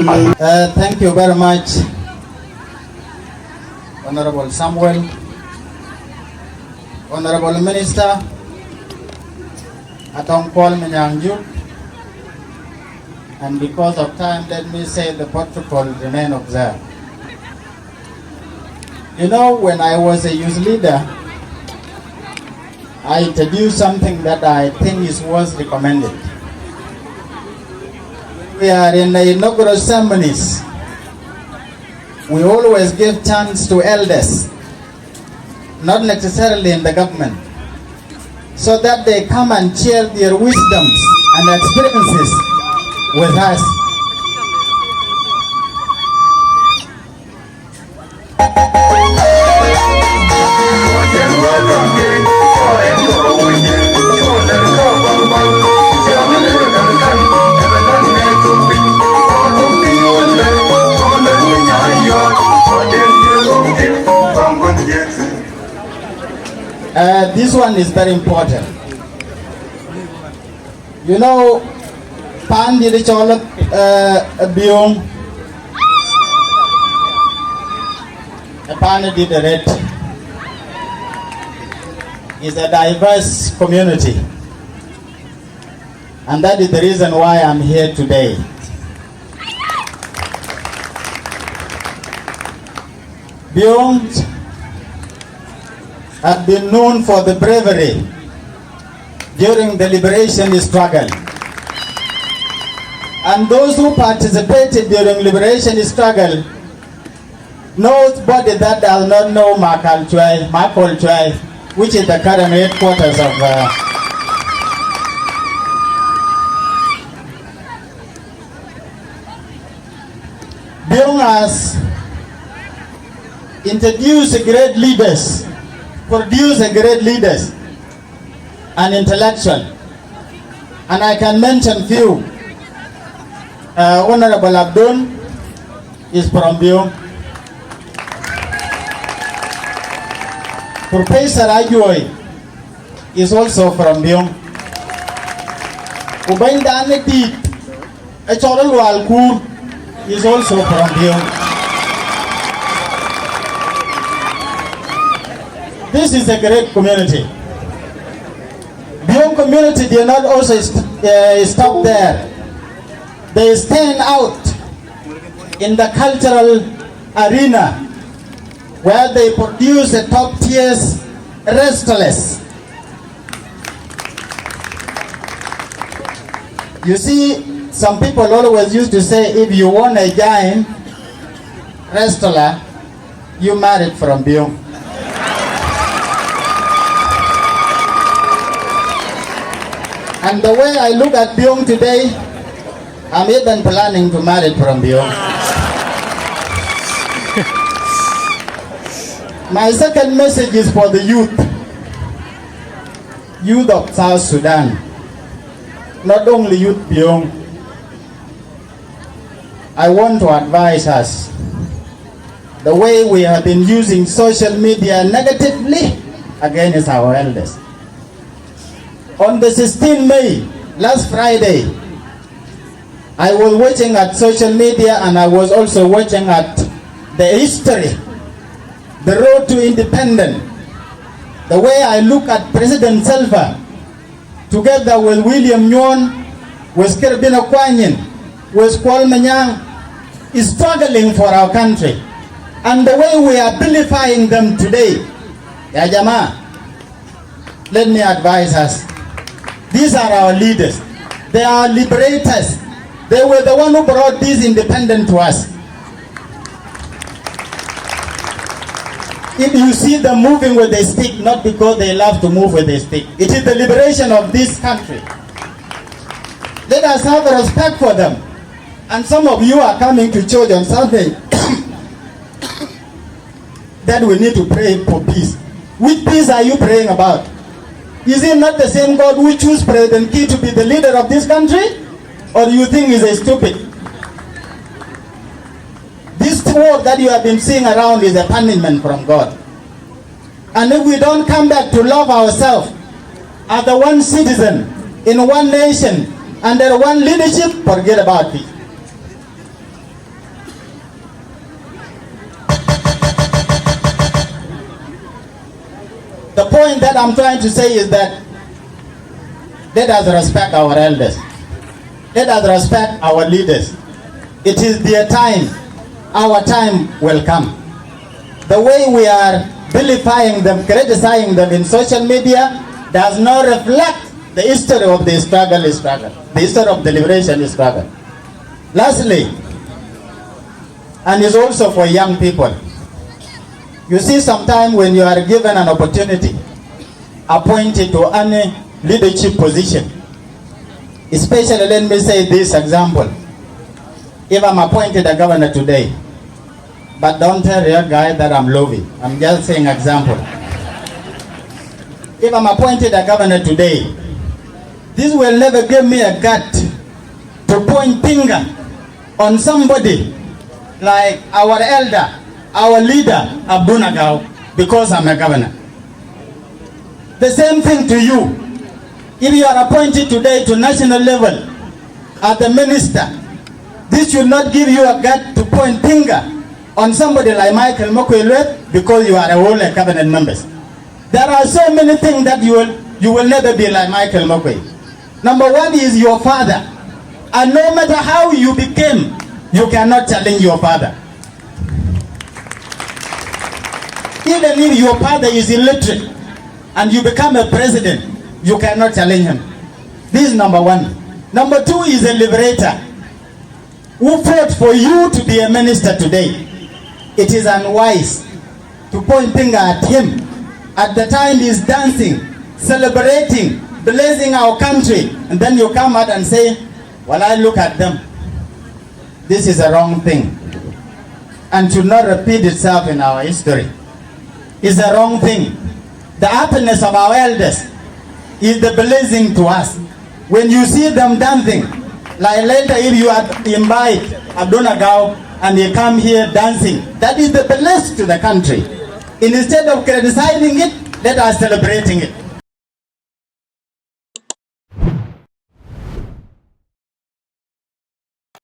Thank you very much, Honorable Samuel, Honorable Minister, Atong Paul Juk, and because of time, let me say the protocol remain observed. You know, when I was a youth leader, I introduced something that I think is worth recommended. We are in the inaugural ceremonies. We always give chance to elders, not necessarily in the government, so that they come and share their wisdoms and experiences with us. This one is very important. You know, Pan did it all Biong. Pan did the red. It's a diverse community. And that is the reason why I'm here today. Biong have been known for the bravery during the liberation struggle. And those who participated during liberation struggle, nobody that does not know Ajuoi, which is the current headquarters of Biong has introduced great leaders, produce great leaders and intellectual, and I can mention few. Honorable Abdon is from Biong. Professor Ajuoi is also from Biong. Sultan Lual Kur is also from Biong. This is a great community. Biong community did not also stop there. They stand out in the cultural arena where they produce a top tier wrestlers. You see, some people always used to say, if you want a giant wrestler, you married from Biong. And the way I look at Biong today, I'm even planning to marry from Biong. My second message is for the youth of South Sudan, not only youth Biong. I want to advise us, the way we have been using social media negatively against our elders. On the 16th May, last Friday, I was watching at social media and I was also watching at the history, the road to independence. The way I look at President Salva, together with William Nyon, with Kerbino Kwanyin, with Kwal Manyang, is struggling for our country. And the way we are vilifying them today, Ya Jama, let me advise us. These are our leaders. They are liberators. They were the one who brought this independence to us. If you see them moving with a stick, not because they love to move with a stick. It is the liberation of this country. Let us have a respect for them. And some of you are coming to church on Sunday that we need to pray for peace. Which peace are you praying about? Is it not the same God who chose President Key to be the leader of this country? Or you think he's a stupid? This war that you have been seeing around is a punishment from God. And if we don't come back to love ourselves as the one citizen in one nation under one leadership, forget about it. that I'm trying to say is that let us respect our elders. Let us respect our leaders. It is their time. Our time will come. The way we are vilifying them, criticizing them in social media does not reflect the history of the struggle is struggle. The history of the liberation is struggle. Lastly, and it's also for young people. You see, sometimes when you are given an opportunity, appointed to any leadership position, especially let me say this example. If I'm appointed a governor today, but don't tell your guy that I'm loving. I'm just saying example. If I'm appointed a governor today, this will never give me a gut to point finger on somebody like our elder, our leader, Abdon Agau, because I'm a governor. The same thing to you. If you are appointed today to national level as the minister, this should not give you a gut to point finger on somebody like Michael Mokwelwe because you are a whole cabinet members. There are so many things that you will never be like Michael Mokwe. Number one is your father. And no matter how you became, you cannot challenge your father. Even if your father is illiterate and you become a president, you cannot challenge him. This is number one. Number two is a liberator who fought for you to be a minister today. It is unwise to point finger at him. At the time he's dancing, celebrating, blessing our country, and then you come out and say, well, I look at them. This is a wrong thing and should not repeat itself in our history. It's a wrong thing. The happiness of our elders is the blessing to us. When you see them dancing, like later if you invite Abdon Agau and they come here dancing, that is the blessing to the country. Instead of criticizing it, let us celebrating it.